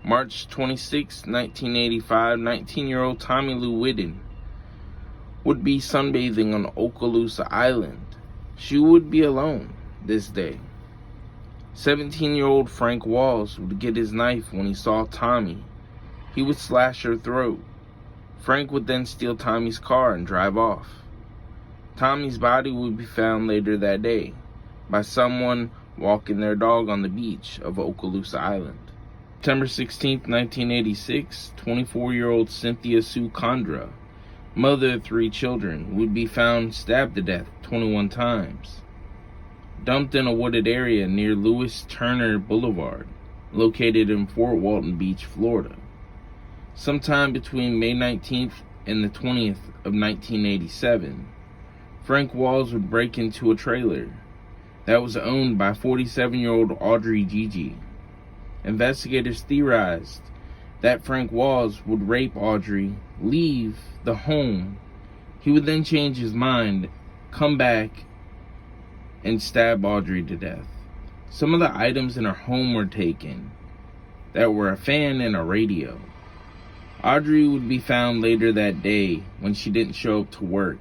March 26, 1985, 19-year-old Tommy Lou Whiddon would be sunbathing on Okaloosa Island. She would be alone this day. 17-year-old Frank Walls would get his knife when he saw Tommy. He would slash her throat. Frank would then steal Tommy's car and drive off. Tommy's body would be found later that day by someone walking their dog on the beach of Okaloosa Island. September 16, 1986, 24-year-old Cynthia Sue Condra, mother of 3 children, would be found stabbed to death 21 times, dumped in a wooded area near Lewis Turner Boulevard, located in Fort Walton Beach, Florida. Sometime between May 19th and the 20th of 1987, Frank Walls would break into a trailer that was owned by 47-year-old Audrey Gigi. Investigators theorized that Frank Walls would rape Audrey, leave the home. He would then change his mind, come back, and stab Audrey to death. Some of the items in her home were taken that were a fan and a radio. Audrey would be found later that day when she didn't show up to work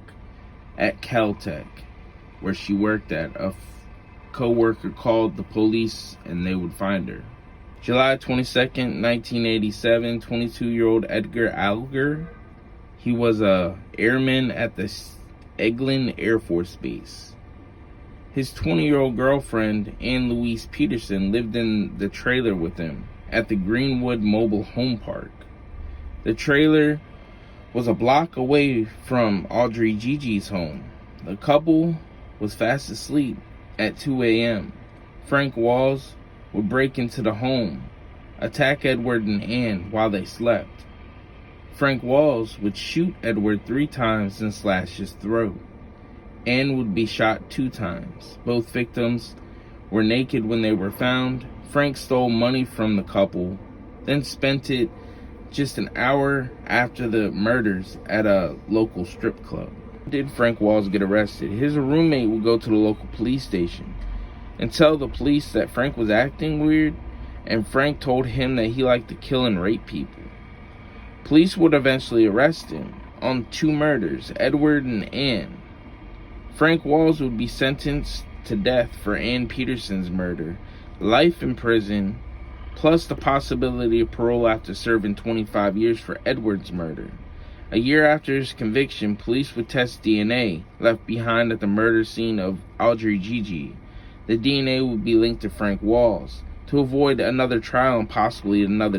at Caltech, where she worked at. A co-worker called the police and they would find her. July 22nd, 1987, 22-year-old Edgar Alger. He was a airman at the Eglin Air Force Base. His 20-year-old girlfriend, Ann Louise Peterson, lived in the trailer with him at the Greenwood Mobile Home Park. The trailer was a block away from Audrey Gigi's home. The couple was fast asleep at 2 a.m. Frank Walls would break into the home, attack Edward and Ann while they slept. Frank Walls would shoot Edward 3 times and slash his throat. Ann would be shot 2 times. Both victims were naked when they were found. Frank stole money from the couple, then spent it just an hour after the murders at a local strip club. Did Frank Walls get arrested? His roommate would go to the local police station and tell the police that Frank was acting weird, and Frank told him that he liked to kill and rape people. Police would eventually arrest him on 2 murders, Edward and Ann. Frank Walls would be sentenced to death for Ann Peterson's murder, life in prison, plus the possibility of parole after serving 25 years for Edward's murder. A year after his conviction, police would test DNA left behind at the murder scene of Audrey Gigi. The DNA would be linked to Frank Walls to avoid another trial and possibly another